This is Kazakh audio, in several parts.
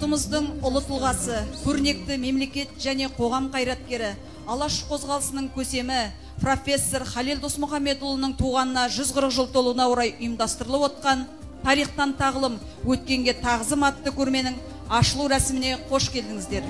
ұлтымыздың ұлы тұлғасы, көрнекті мемлекет және қоғам қайраткері, Алаш қозғалысының көсемі, профессор Халел Досмұхамедұлының туғанына 140 жыл толуына орай ұйымдастырылып отқан тарихтан тағылым, өткенге тағзым атты көрменің ашылу рәсіміне қош келдіңіздер.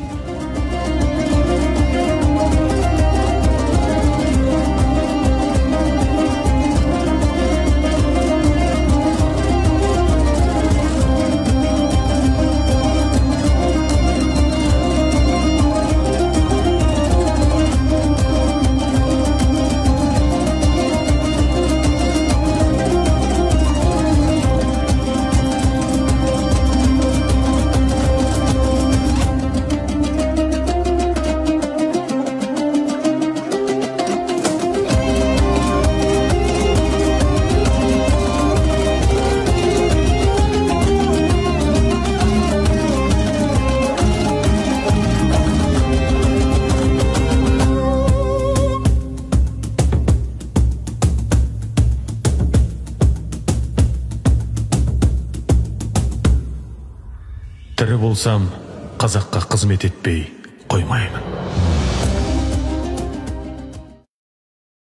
Тірі болсам, қазаққа қызмет етпей қоймаймын.